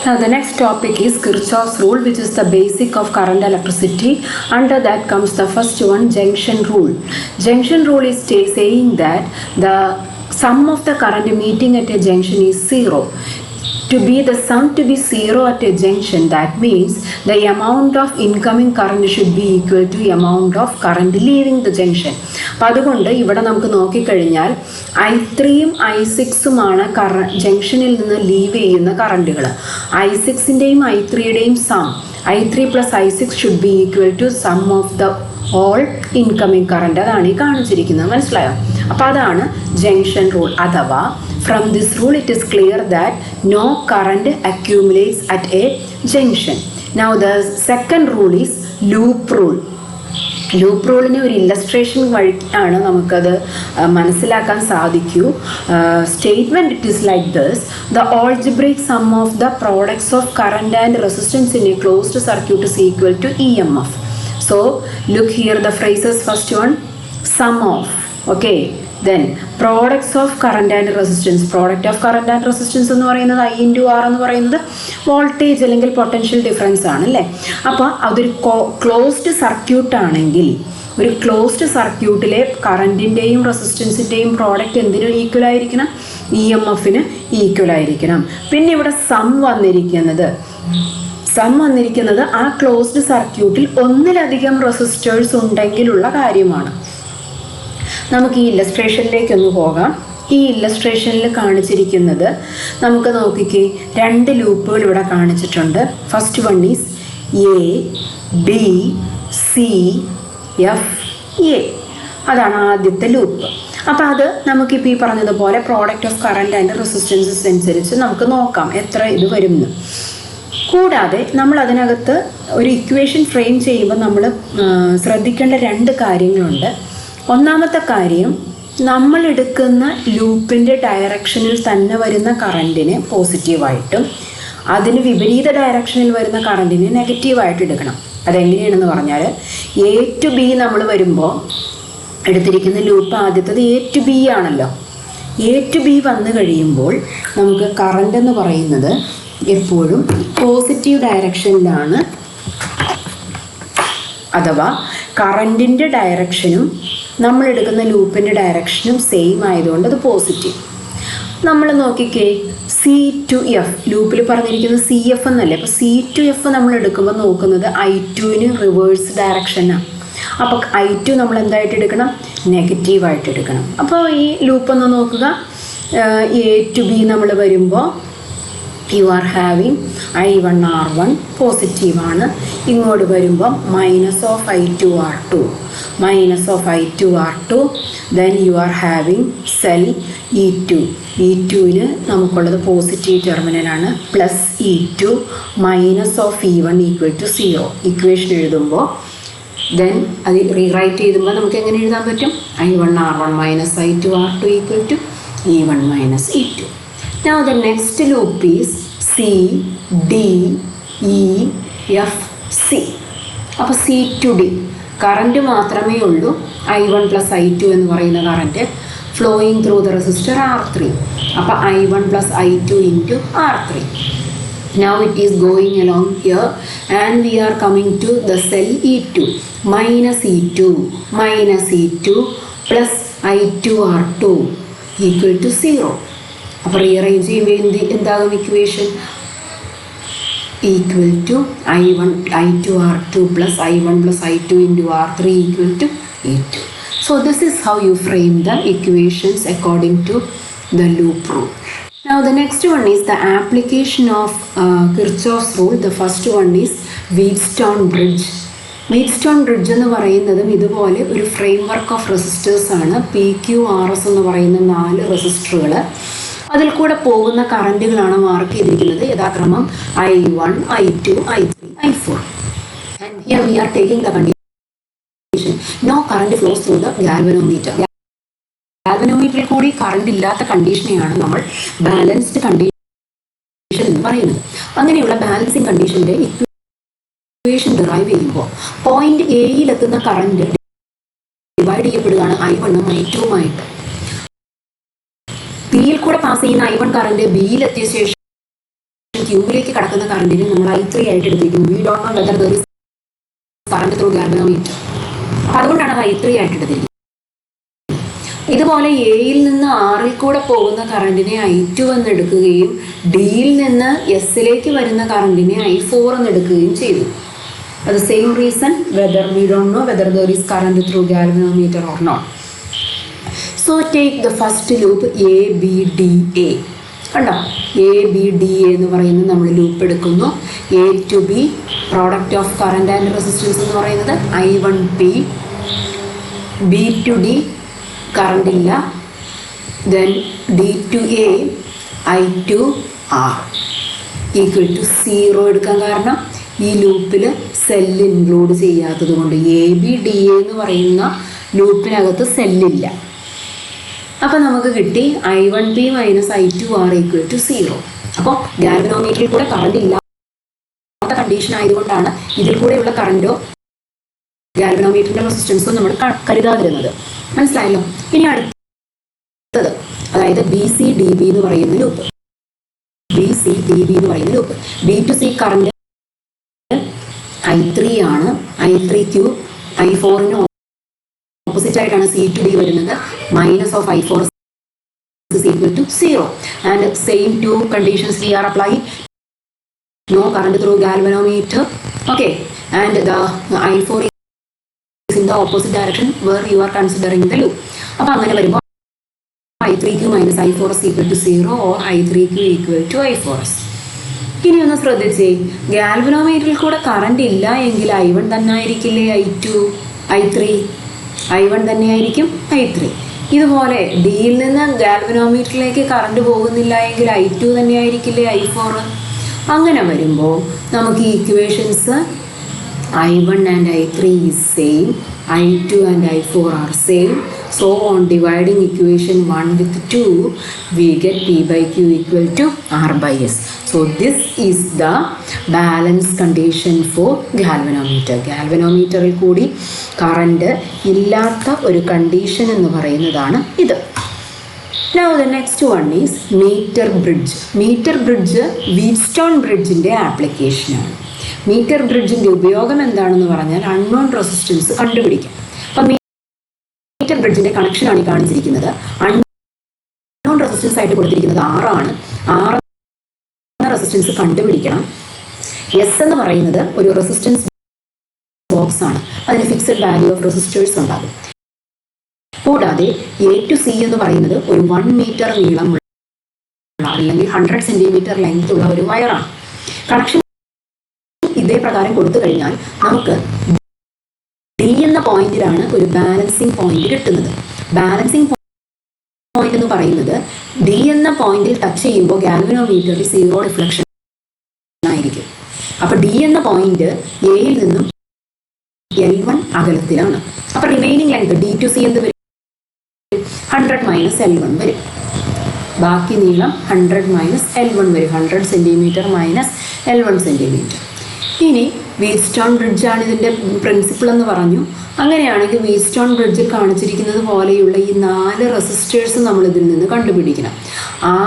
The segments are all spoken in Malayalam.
Now the next topic is Kirchhoff's rule, which is the basic of current electricity. Under that comes the first one, junction rule. Junction rule is saying that the sum of the current meeting at a junction is zero. To be the sum to be zero at a junction, that means the amount of incoming current should be equal to amount of current leaving the junction. അപ്പോൾ അതുകൊണ്ട് ഇവിടെ നമുക്ക് നോക്കിക്കഴിഞ്ഞാൽ I3യും I6ഉമാണ് ജംഗ്ഷനിൽ നിന്ന് ലീവ് ചെയ്യുന്ന കറണ്ടുകൾ. I6ൻ്റെയും I3യുടെയും sum I3 + I6 should be equal to sum of the all incoming current. അതാണ് ഈ കാണിച്ചിരിക്കുന്നത്. മനസ്സിലായോ? അപ്പോൾ അതാണ് ജംഗ്ഷൻ റൂൾ. അഥവാ from this rule it is clear that no current accumulates at a junction. Now the second rule is loop rule. Loop റൂളിന് ഒരു ഇല്ലസ്ട്രേഷൻ വഴിയാണ് നമുക്കത് മനസ്സിലാക്കാൻ സാധിക്കൂ. Statement it is like this: the algebraic sum of the products of current and resistance in a closed circuit is equal to EMF. So look here the phrases. First one, sum of. Okay, then products of current and resistance. Product of current and resistance എന്ന് പറയുന്നത് I into R എന്ന് പറയുന്നത് വോൾട്ടേജ് അല്ലെങ്കിൽ പൊട്ടൻഷ്യൽ ഡിഫറൻസ് ആണ് അല്ലേ. അപ്പോൾ അതൊരു ക്ലോസ്ഡ് സർക്യൂട്ട് ആണെങ്കിൽ ഒരു ക്ലോസ്ഡ് സർക്യൂട്ടിലെ കറണ്ടിൻ്റെയും റെസിസ്റ്റൻസിൻ്റെയും പ്രോഡക്റ്റ് എന്തിനും ഈക്വൽ ആയിരിക്കണം? EMFന് ഈക്വൽ ആയിരിക്കണം. പിന്നെ ഇവിടെ സം വന്നിരിക്കുന്നത് ആ ക്ലോസ്ഡ് സർക്യൂട്ടിൽ ഒന്നിലധികം റെസിസ്റ്റേഴ്സ് ഉണ്ടെങ്കിലുള്ള കാര്യമാണ്. നമുക്ക് ഈ ഇല്ലസ്ട്രേഷനിലേക്കൊന്ന് പോകാം. ഈ ഇല്ലസ്ട്രേഷനിൽ കാണിച്ചിരിക്കുന്നത് നമുക്ക് നോക്കിക്കേ, രണ്ട് ലൂപ്പുകൾ ഇവിടെ കാണിച്ചിട്ടുണ്ട്. First one is ABCFA. അതാണ് ആദ്യത്തെ ലൂപ്പ്. അപ്പോൾ അത് നമുക്കിപ്പോൾ ഈ പറഞ്ഞതുപോലെ product of current and resistances അനുസരിച്ച് നമുക്ക് നോക്കാം എത്ര ഇത് വരുമെന്ന്. കൂടാതെ നമ്മൾ അതിനകത്ത് ഒരു ഇക്വേഷൻ ഫ്രെയിം ചെയ്യുമ്പോൾ നമ്മൾ ശ്രദ്ധിക്കേണ്ട രണ്ട് കാര്യങ്ങളുണ്ട്. ഒന്നാമത്തെ കാര്യം, നമ്മൾ എടുക്കുന്ന ലൂപ്പിൻ്റെ ഡയറക്ഷനിൽ തന്നെ വരുന്ന കറണ്ടിനെ പോസിറ്റീവായിട്ടും അതിന് വിപരീത ഡയറക്ഷനിൽ വരുന്ന കറണ്ടിനെ നെഗറ്റീവായിട്ട് എടുക്കണം. അതെങ്ങനെയാണെന്ന് പറഞ്ഞാൽ, A to B നമ്മൾ വരുമ്പോൾ എടുത്തിരിക്കുന്ന ലൂപ്പ് ആദ്യത്തത് A to B ആണല്ലോ. A to B വന്നു കഴിയുമ്പോൾ നമുക്ക് കറണ്ട് എന്ന് പറയുന്നത് എപ്പോഴും പോസിറ്റീവ് ഡയറക്ഷനിലാണ്. അഥവാ കറണ്ടിൻ്റെ ഡയറക്ഷനും നമ്മളെടുക്കുന്ന ലൂപ്പിൻ്റെ ഡയറക്ഷനും സെയിം ആയതുകൊണ്ട് അത് പോസിറ്റീവ്. നമ്മൾ നോക്കിക്കേ, C2F ലൂപ്പിൽ പറഞ്ഞിരിക്കുന്നത് CF എന്നല്ലേ. അപ്പോൾ C2F നമ്മൾ എടുക്കുമ്പോൾ നോക്കുന്നത് I2ന് റിവേഴ്സ് ഡയറക്ഷനാണ്. അപ്പോൾ I2 നമ്മൾ എന്തായിട്ട് എടുക്കണം? നെഗറ്റീവായിട്ട് എടുക്കണം. അപ്പോൾ ഈ ലൂപ്പൊന്ന് നോക്കുക. A to B നമ്മൾ വരുമ്പോൾ യു ആർ ഹാവിങ് I1R1 പോസിറ്റീവാണ്. ഇങ്ങോട്ട് വരുമ്പം -I2R2 then you are having cell E2. E2ന് നമുക്കുള്ളത് പോസിറ്റീവ് ടെർമിനലാണ്. +E2 -E1 = 0. ഇക്വേഷൻ എഴുതുമ്പോൾ ദെൻ അത് റീറൈറ്റ് ചെയ്യുമ്പോൾ നമുക്ക് എങ്ങനെ എഴുതാൻ പറ്റും? I1R1 -I2R2 = E1 - E2. Now the next loop is CDEFC. അപ്പോൾ C to D കറണ്ട് മാത്രമേ ഉള്ളൂ. I1 + I2 എന്ന് പറയുന്ന current flowing through the resistor R3. അപ്പോൾ I1 + I2 × R3. Now it is going along here and we are coming to the cell E2. -E2 plus I2R2 = 0. അപ്പോൾ റീഅറേഞ്ച് ചെയ്യുമ്പോൾ എന്താകും equation? Equal to I2R2 + I1 + I2 × R3 = E2. So this is how you frame the equations according to the loop rule. Now the next one is the application of Kirchhoff's rule. The first one is Wheatstone bridge. Wheatstone bridge എന്ന് പറയുന്നതും ഇതുപോലെ ഒരു ഫ്രെയിം വർക്ക് ഓഫ് റെസിസ്റ്റേഴ്സ് ആണ്. PQRS എന്ന് പറയുന്ന 4 റെസിസ്റ്ററുകൾ. അതിൽ കൂടെ പോകുന്ന കറണ്ടുകളാണ് മാർക്ക് ചെയ്തിരിക്കുന്നത്. യഥാക്രമം I1, I2, I3, I4. And here we are taking the condition no current flows through the galvanometer. ഗാൽവനോമീറ്ററിൽ കൂടി കറണ്ട് ഇല്ലാത്ത കണ്ടീഷനെയാണ് നമ്മൾ ബാലൻസ്ഡ് കണ്ടീഷൻ എന്ന് പറയുന്നത്. അങ്ങനെയുള്ള ബാലൻസിങ് കണ്ടീഷൻ്റെ ഇക്വേഷൻ ഡിറൈവ് ചെയ്യുമ്പോൾ പോയിന്റ് എയിലെത്തുന്ന കറണ്ട് ഡിവൈഡ് ചെയ്യപ്പെടുകയാണ് I1 ഉം I2 ഉമായിട്ട്. ബിയിൽ കൂടെ പാസ് ചെയ്യുന്ന I1 കറണ്ട് ബിയിലെത്തിയ ശേഷം ക്യൂവിലേക്ക് കടക്കുന്ന കറണ്ടിനെ നമ്മൾ I3 ആയിട്ട് എടുത്തിരിക്കുന്നു. We don't know whether there is current through galvanometer. അപ്പോൾ അതുകൊണ്ടാണ് അത് I3 ആയിട്ട് എടുത്തിരിക്കുന്നത്. ഇതുപോലെ എയിൽ നിന്ന് ആറിൽ കൂടെ പോകുന്ന കറണ്ടിനെ I2 എന്ന് എടുക്കുകയും ഡിയിൽ നിന്ന് എസിലേക്ക് വരുന്ന കറണ്ടിനെ I4 എന്ന് എടുക്കുകയും ചെയ്തു. അത് same reason, whether we don't know whether there is current through galvanometer or not. So take the first loop ABDA. കണ്ടോ, ABDA എന്ന് പറയുന്നത് നമ്മൾ ലൂപ്പ് എടുക്കുന്നു. A to B product of current and resistance എന്ന് പറയുന്നത് I1P. B to D current ഇല്ല. Then D to A I2R equal to 0 എടുക്കാൻ കാരണം ഈ ലൂപ്പിൽ സെല്ല് ഇൻക്ലൂഡ് ചെയ്യാത്തത് കൊണ്ട്. ABDA എന്ന് പറയുന്ന ലൂപ്പിനകത്ത് സെല്ലില്ല. അപ്പോൾ നമുക്ക് കിട്ടി I1P minus I2R equal to 0. അപ്പോൾ ഗാൽവനോമീറ്ററിൽ കൂടെ കറണ്ട് ഇല്ലാത്ത കണ്ടീഷൻ ആയതുകൊണ്ടാണ് ഇതിൽ കൂടെയുള്ള കറണ്ടോ ഗാൽവനോമീറ്ററിൻ്റെ റെസിസ്റ്റൻസോ നമ്മൾ കരുതാതിരുന്നത്. മനസ്സിലായല്ലോ. ഇനി അടുത്തത്, അതായത് BCDB എന്ന് പറയുന്ന ലൂപ്പ്. BCDB എന്ന് പറയുന്ന loop, B to C current I3 ആണ്. I3Q I4ന് ഓപ്പോസിറ്റ് ആയിട്ടാണ് C to D വരുന്നത്. Minus of I4 is equal to 0. And same two conditions we are applying. No current through galvanometer. Okay. And the I4 is in the opposite direction where you are considering the loop. അപ്പോൾ അങ്ങനെ വരുമ്പോൾ I3Q minus I4 is equal to 0 or I3Q equal to I4s. ഇനി ഒന്ന് ശ്രദ്ധിച്ചേ, ഗാൽവനോമീറ്ററിൽ കൂടെ കറണ്ട് ഇല്ല എങ്കിൽ I1 തന്നെ ആയിരിക്കില്ലേ I2 I3? I1 തന്നെയായിരിക്കും I3. ഇതുപോലെ ഡിയിൽ നിന്ന് ഗാൽവനോമീറ്ററിലേക്ക് കറണ്ട് പോകുന്നില്ല എങ്കിൽ I2 തന്നെയായിരിക്കില്ലേ I4? അങ്ങനെ വരുമ്പോൾ നമുക്ക് ഈ equations I1 and I3 is same, I2 and I4 are same. So on dividing equation 1 with 2, we get P by Q equal to R by S. So this is the balance condition for galvanometer. Galvanometerൽ കൂടി കറണ്ട് ഇല്ലാത്ത ഒരു കണ്ടീഷൻ എന്ന് പറയുന്നതാണ് ഇത്. Now the next one is meter bridge. Meter bridge Wheatstone ബ്രിഡ്ജിൻ്റെ ആപ്ലിക്കേഷനാണ്. മീറ്റർ ബ്രിഡ്ജിൻ്റെ ഉപയോഗം എന്താണെന്ന് പറഞ്ഞാൽ അൺനോൺ റെസിസ്റ്റൻസ് കണ്ടുപിടിക്കാം. അപ്പം മീറ്റർ ബ്രിഡ്ജിൻ്റെ കണക്ഷനാണ് ഈ കാണിച്ചിരിക്കുന്നത്. അൺനോൺ റെസിസ്റ്റൻസ് ആയിട്ട് കൊടുത്തിരിക്കുന്നത് 6 ആണ്. 6 റെസിസ്റ്റൻസ് കണ്ടുപിടിക്കണം. എസ് എന്ന് പറയുന്നത് ഒരു റെസിസ്റ്റൻസ് ബോക്സ് ആണ്. അതിന് ഫിക്സഡ് വാല്യൂ ഓഫ് റെസിസ്റ്റേഴ്സ് ഉണ്ടാകും. കൂടാതെ A to C എന്ന് പറയുന്നത് ഒരു 1 മീറ്റർ നീളമുള്ള അല്ലെങ്കിൽ 100 സെന്റിമീറ്റർ ലെങ്ത് ഉള്ള ഒരു വയറാണ്. കണക്ഷൻ ഇതേ പ്രകാരം കൊടുത്തു കഴിഞ്ഞാൽ നമുക്ക് ഡി എന്ന പോയിന്റിലാണ് ഒരു ബാലൻസിങ് പോയിന്റ് കിട്ടുന്നത്. ബാലൻസിങ് പോയിന്റ് എന്ന് പറയുന്നത് ഡി എന്ന പോയിന്റിൽ ടച്ച് ചെയ്യുമ്പോൾ ഗാൽവനോമീറ്ററിൽ 0 ഡിഫ്ലക്ഷൻ ആയിരിക്കും. അപ്പോൾ ഡി എന്ന പോയിന്റ് എയിൽ നിന്നും L1 അകലത്തിലാണ്. അപ്പോൾ remaining length D to C എന്ത് വരും? 100 മൈനസ് L1 വരും. ബാക്കി നീളം 100 മൈനസ് L1 വരും. 100 സെന്റിമീറ്റർ മൈനസ് L1 സെന്റിമീറ്റർ. ഇനി വീറ്റ്സ്റ്റോൺ ബ്രിഡ്ജാണ് ഇതിൻ്റെ പ്രിൻസിപ്പിൾ എന്ന് പറഞ്ഞു. അങ്ങനെയാണെങ്കിൽ വീറ്റ്സ്റ്റോൺ ബ്രിഡ്ജിൽ കാണിച്ചിരിക്കുന്നത് പോലെയുള്ള ഈ 4 റെസിസ്റ്റേഴ്സ് നമ്മൾ ഇതിൽ നിന്ന് കണ്ടുപിടിക്കണം.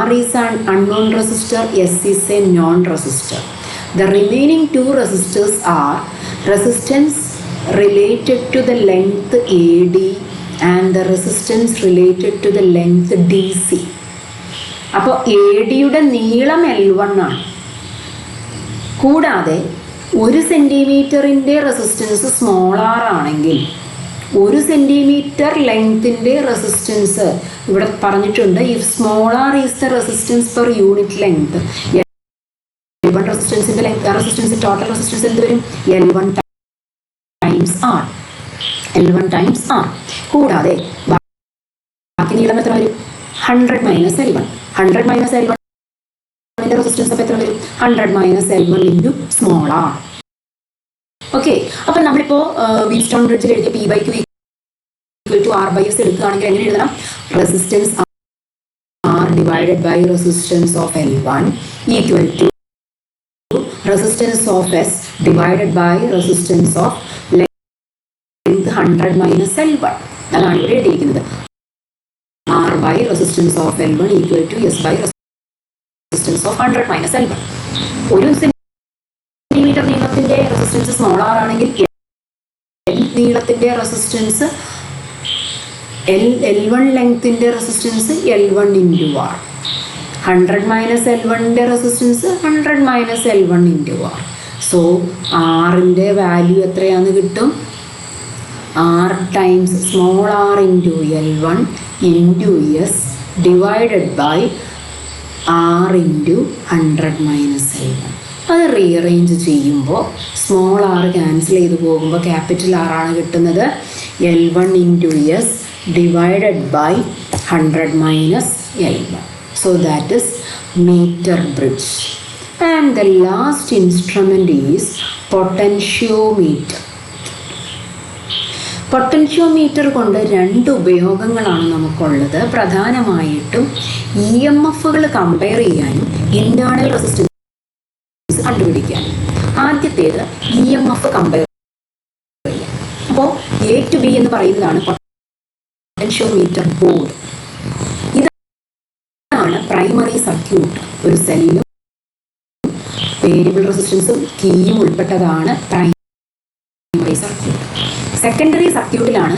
R is an unknown resistor, S is a known resistor. The remaining 2 resistors are resistance related to the length AD and the resistance related to the length DC. അപ്പോൾ ADയുടെ നീളം L1 ആണ്. കൂടാതെ 1 സെൻറ്റിമീറ്ററിൻ്റെ റെസിസ്റ്റൻസ് സ്മോൾ r ആണെങ്കിൽ 1 സെൻറ്റിമീറ്റർ ലെങ്ത്തിൻ്റെ റെസിസ്റ്റൻസ് ഇവിടെ പറഞ്ഞിട്ടുണ്ട്. If small r is the resistance per unit length, L1 റെസിസ്റ്റൻസിൻ്റെ ലെങ്ത്, റെസിസ്റ്റൻസ് ടോട്ടൽ റെസിസ്റ്റൻസ് എന്ത് വരും? L1 times R. L1 times R. കൂടാതെ ബാക്കി നീളം എത്ര വരും? 100 minus L1. 100 minus L1 resistance അപ്പോൾ എത്ര വരും? 100 minus L1 into small r. Okay, അപ്പം നമ്മളിപ്പോൾ വീറ്റ്സ്റ്റോൺ ബ്രിഡ്ജിൽ എഴുതിയ P by Q equal to R by S എടുക്കുകയാണെങ്കിൽ എങ്ങനെ എഴുതണം? Resistance R divided by resistance of L1 equal to resistance of S divided by resistance of length 100 minus L1. അതാണ് ഇവിടെ എഴുതിയിരിക്കുന്നത്. R by resistance of L1 equal to S by resistance of 100 minus L1. 1 centimetre നീളത്തിന്റെ റെസിസ്റ്റൻസ് സ്മോൾ ആർ ആണെങ്കിൽ നീളത്തിന്റെ റെസിസ്റ്റൻസ് L1 ലെങ്ത്തിന്റെ resistance L1 into R. 100 minus L1ന്റെ resistance 100 minus L1 into R. So ആറിൻ്റെ വാല്യൂ എത്രയാണെന്ന് കിട്ടും? R times small R into L1 into S divided by R into 100 minus L1. അത് റീഅറേഞ്ച് ചെയ്യുമ്പോൾ സ്മോൾ ആർ ക്യാൻസൽ ചെയ്ത് പോകുമ്പോൾ ക്യാപിറ്റൽ ആർ ആണ് കിട്ടുന്നത്. L1 into S divided by 100 minus L1. So that is meter bridge. And the last instrument is potentiometer. Potentiometer കൊണ്ട് 2 ഉപയോഗങ്ങളാണ് നമുക്കുള്ളത്. പ്രധാനമായിട്ടും EMFകൾ കമ്പയർ ചെയ്യാനും ഇൻറ്റേർണൽ റെസിസ്റ്റൻസ് കണ്ടുപിടിക്കാനും. ആദ്യത്തേത് EMF കമ്പയർ ചെയ്യാൻ. അപ്പോൾ A to B എന്ന് പറയുന്നതാണ് പൊട്ടൻഷ്യോമീറ്റർ ബോർഡ്. ഇതാണ് പ്രൈമറി സർക്യൂട്ട്. ഒരു സെല്ലും വേരിയബിൾ റെസിസ്റ്റൻസും കീയും ഉൾപ്പെട്ടതാണ് പ്രൈമറി സർക്യൂട്ട്. സെക്കൻഡറി സർക്യൂട്ടിലാണ്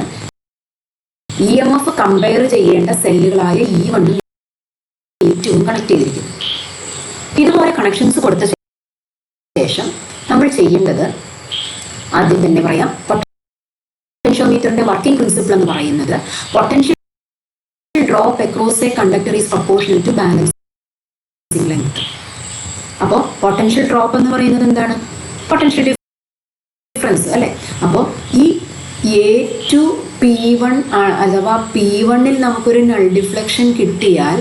EMF കമ്പയർ ചെയ്യേണ്ട സെല്ലുകളായ E1 E2 കണക്ട് ചെയ്തിരിക്കുന്നത്. ഇതുപോലെ കണക്ഷൻസ് കൊടുത്ത ശേഷം നമ്മൾ ചെയ്യേണ്ടത് ആദ്യം തന്നെ പറയാം. പൊട്ടൻഷ്യോമീറ്ററിന്റെ വർക്കിംഗ് പ്രിൻസിപ്പിൾ എന്ന് പറയുന്നത് potential drop across a conductor is proportional to balancing length. അപ്പോൾ പൊട്ടൻഷ്യൽ ഡ്രോപ്പ് എന്ന് പറയുന്നത് എന്താണ്? പൊട്ടൻഷ്യൽ ഡിഫറൻസ് അല്ലേ? അപ്പോൾ ഈ A to P1 അഥവാ P1ൽ നമുക്കൊരു നൾ ഡിഫ്ലക്ഷൻ കിട്ടിയാൽ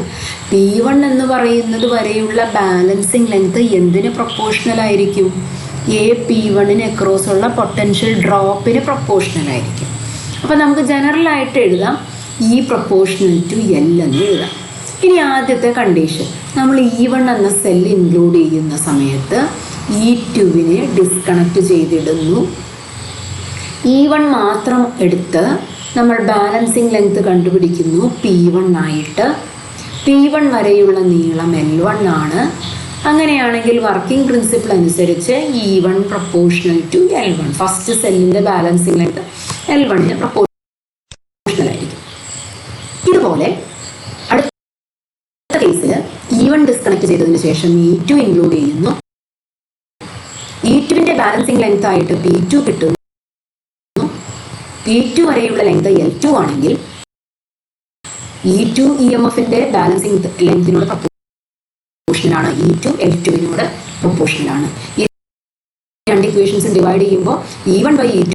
P1 എന്ന് പറയുന്നത് വരെയുള്ള ബാലൻസിങ് ലെങ്ത് എന്തിന് പ്രൊപ്പോർഷണൽ ആയിരിക്കും? P1ന് അക്രോസ് ഉള്ള പൊട്ടൻഷ്യൽ ഡ്രോപ്പിന് പ്രൊപ്പോർഷണൽ ആയിരിക്കും. അപ്പോൾ നമുക്ക് ജനറലായിട്ട് എഴുതാം E പ്രൊപ്പോർഷണൽ ടു L എന്ന് എഴുതാം. ഇനി ആദ്യത്തെ കണ്ടീഷൻ, നമ്മൾ E1 എന്ന സെൽ ഇൻക്ലൂഡ് ചെയ്യുന്ന സമയത്ത് E2വിനെ ഡിസ്കണക്ട് ചെയ്തിടുന്നു. E1 മാത്രം എടുത്ത് നമ്മൾ ബാലൻസിങ് ലെങ്ത് കണ്ടുപിടിക്കുന്നു P1 ആയിട്ട്. P1 വരെയുള്ള നീളം L1 ആണ്. അങ്ങനെയാണെങ്കിൽ വർക്കിംഗ് പ്രിൻസിപ്പിൾ അനുസരിച്ച് E1 proportional to L1. First സെല്ലിൻ്റെ ബാലൻസിങ് ലെങ്ത് L1ന് പ്രൊപ്പോർഷണൽ ആയിരിക്കും. ഇതുപോലെ അടുത്ത കേസിൽ E1 ഡിസ്കണക്ട് ചെയ്തതിന് ശേഷം E2 ഇൻക്ലൂഡ് ചെയ്യുന്നു. E2വിൻ്റെ ബാലൻസിങ് ലെങ്ത് ആയിട്ട് P2 കിട്ടുന്നു. P2 വരെയുള്ള ലെങ്ത് L2 ആണെങ്കിൽ E2 EMFന്റെ ബാലൻസിങ് ലെങ്തിനോട് പ്രൊപ്പോർഷണലാണ്. E2 L2വിനോട് പ്രൊപ്പോർഷണലാണ്. ഈ രണ്ട് ഇക്വേഷൻസ് ഡിവൈഡ് ചെയ്യുമ്പോൾ E1 by E2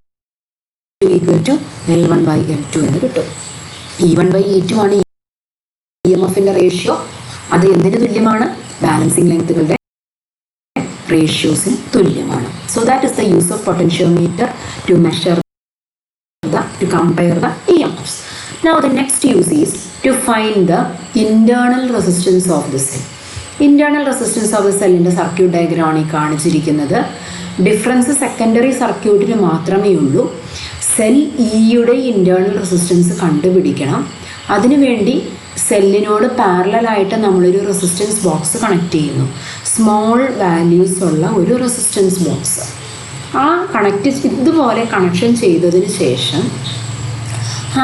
equal to L1 by L2 എന്ന് കിട്ടും. E1 by E2 ആണ് EMFന്റെ റേഷ്യോ. അത് എന്തിന് തുല്യമാണ്? ബാലൻസിങ് ലെങ്തുകളുടെ റേഷ്യോസിന് തുല്യമാണ്. So that is the use of potentiometer to measure to compare the EMFs. Now the next use is to find the internal resistance of the cell. Internal resistance of the cell in the circuit diagram ആണ് കാണിച്ചിരിക്കുന്നത്. ഡിഫറൻസ് സെക്കൻഡറി സർക്യൂട്ടിന് മാത്രമേ ഉള്ളൂ. സെൽ ഇയുടെ ഇൻറ്റേർണൽ റെസിസ്റ്റൻസ് കണ്ടുപിടിക്കണം. അതിനുവേണ്ടി സെല്ലിനോട് പാരലലായിട്ട് നമ്മളൊരു റെസിസ്റ്റൻസ് ബോക്സ് കണക്ട് ചെയ്യുന്നു. സ്മോൾ വാല്യൂസ് ഉള്ള ഒരു റെസിസ്റ്റൻസ് ബോക്സ്. ആ ഇതുപോലെ കണക്ഷൻ ചെയ്തതിന് ശേഷം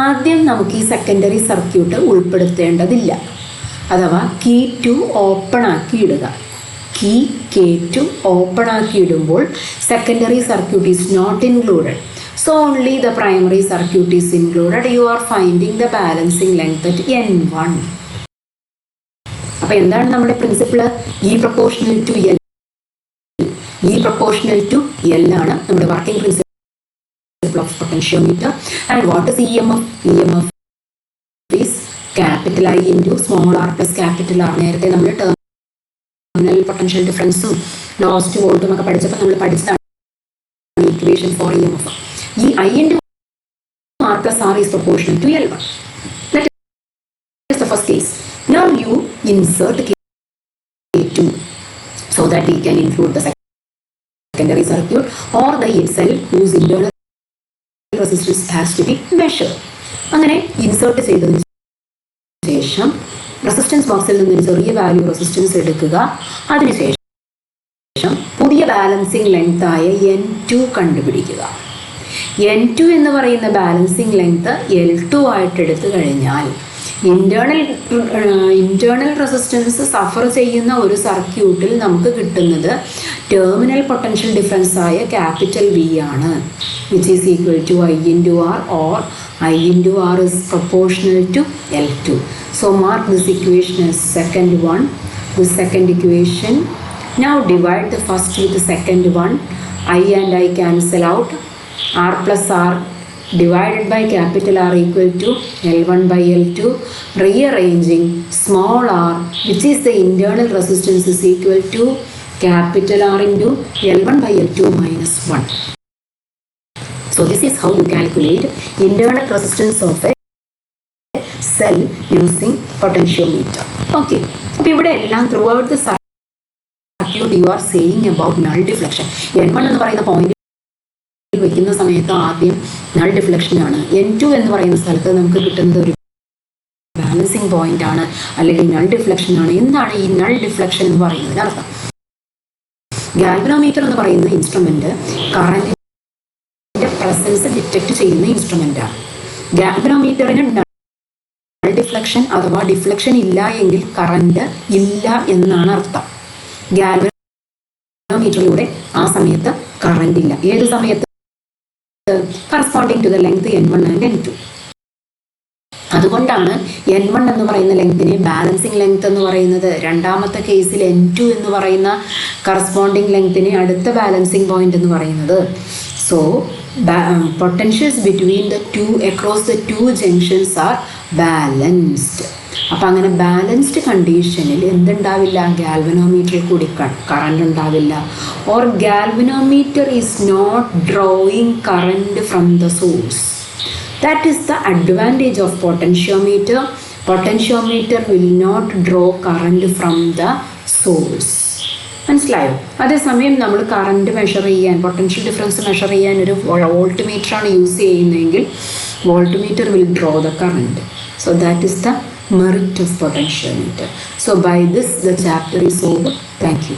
ആദ്യം നമുക്ക് ഈ സെക്കൻഡറി സർക്യൂട്ട് ഉൾപ്പെടുത്തേണ്ടതില്ല. അഥവാ കീ 2 ഓപ്പൺ ആക്കി ഇടുക. കീ K2 ഓപ്പൺ ആക്കി ഇടുമ്പോൾ secondary circuit is not included. So only the primary circuit is included. You are finding the balancing length at N1. അപ്പോൾ എന്താണ് നമ്മുടെ പ്രിൻസിപ്പിൾ? E proportional to L. E proportional to L ആണ് നമ്മുടെ working principle of potentiometer. And what is EMF? EMF is capital I into small r plus capital R. നേരത്തെ നമ്മൾ ടെർമിനൽ പൊട്ടൻഷ്യൽ ഡിഫറൻസും ലോസ്റ്റ് വോൾട്ടും ഒക്കെ പഠിച്ചപ്പോൾ നമ്മൾ പഠിച്ചതാണ് ഇക്വേഷൻ ഫോർ EMF. ഈ I into R plus R is proportional to L1. That is the first case. Now you insert K2 so that we can include the secondary circuit or the cell whose internal resistance has to be measured. അങ്ങനെ ഇൻസേർട്ട് ചെയ്തതിന് ശേഷം റെസിസ്റ്റൻസ് ബോക്സിൽ നിന്ന് ചെറിയ വാല്യൂ റെസിസ്റ്റൻസ് എടുക്കുക. അതിനുശേഷം ബാലൻസിങ് ലെങ്ത് ആയ N2 കണ്ടുപിടിക്കുക. N2 എന്ന് പറയുന്ന ബാലൻസിങ് ലെങ്ത് L2 ആയിട്ട് എടുത്തു കഴിഞ്ഞാൽ ഇന്റേണൽ റെസിസ്റ്റൻസ് സഫർ ചെയ്യുന്ന ഒരു സർക്യൂട്ടിൽ നമുക്ക് കിട്ടുന്നത് ടെർമിനൽ പൊട്ടൻഷ്യൽ ഡിഫറൻസ് ആയ ക്യാപിറ്റൽ V ആണ്, which is equal to I into R, or I into R is proportional to L2. So mark this equation as second one, the second equation. Now divide the first with the second one. I and I cancel out. R plus R divided by capital R equal to L1 by L2. Rearranging small r, which is the internal resistance, is equal to capital R into L1 by L2 minus 1. So this is how you calculate internal resistance of a cell using potentiometer. Okay. അപ്പോൾ ഇവിടെ എല്ലാം throughout the circuit you are saying about null deflection. N1 എന്ന് പറയുന്ന പോയിന്റ് വയ്ക്കുന്ന സമയത്ത് ആദ്യം നൾ ഡിഫ്ലക്ഷൻ ആണ്. N2 എന്ന് പറയുന്ന സ്ഥലത്ത് നമുക്ക് കിട്ടുന്നത് ഒരു ബാലൻസിങ് പോയിന്റ് ആണ്, അല്ലെങ്കിൽ നൾ ഡിഫ്ലക്ഷൻ ആണ്. എന്താണ് ഈ നൾ ഡിഫ്ലക്ഷൻ എന്ന് പറയുന്നതിന് അർത്ഥം? ഗാൽവനോമീറ്റർ എന്ന് പറയുന്ന ഇൻസ്ട്രുമെന്റ് കറന്റിന്റെ പ്രസൻസ് ഡിറ്റക്ട് ചെയ്യുന്ന ഇൻസ്ട്രുമെന്റ് ആണ്. ഗാൽവനോമീറ്ററിന് നൾ ഡിഫ്ലക്ഷൻ അഥവാ ഡിഫ്ലക്ഷൻ ഇല്ല എങ്കിൽ കറന്റ് ഇല്ല എന്നാണ് അർത്ഥം. ഗാൽവനോമീറ്ററിലൂടെ ആ സമയത്ത് കറന്റ് ഇല്ല. ഏത് സമയത്ത്? Corresponding to the length N1 and N2. അതുകൊണ്ടാണ് N1 എന്ന് പറയുന്ന ലെങ്തിനെ ബാലൻസിങ് ലെങ്ത് എന്ന് പറയുന്നത്. രണ്ടാമത്തെ കേസിൽ N2 എന്ന് പറയുന്ന കറസ്പോണ്ടിങ് ലെങ്തിനെ അടുത്ത ബാലൻസിങ് പോയിന്റ് എന്ന് പറയുന്നത്. So potentials between the two across the two junctions are balanced. അപ്പം അങ്ങനെ ബാലൻസ്ഡ് കണ്ടീഷനിൽ എന്തുണ്ടാവില്ല? ഗാൽവനോമീറ്ററിൽ കൂടി കറണ്ട് ഉണ്ടാവില്ല. Or galvanometer is not drawing current from the source. That is the advantage of potentiometer. Potentiometer will not draw current from the source. മനസ്സിലായോ? അതേസമയം നമ്മൾ കറണ്ട് മെഷർ ചെയ്യാൻ, പൊട്ടൻഷ്യൽ ഡിഫറൻസ് മെഷർ ചെയ്യാൻ ഒരു വോൾട്ട് മീറ്റർ ആണ് യൂസ് ചെയ്യുന്നതെങ്കിൽ volt meter will draw the current. So that is the merit of potentiometer. So by this the chapter is over. Thank you.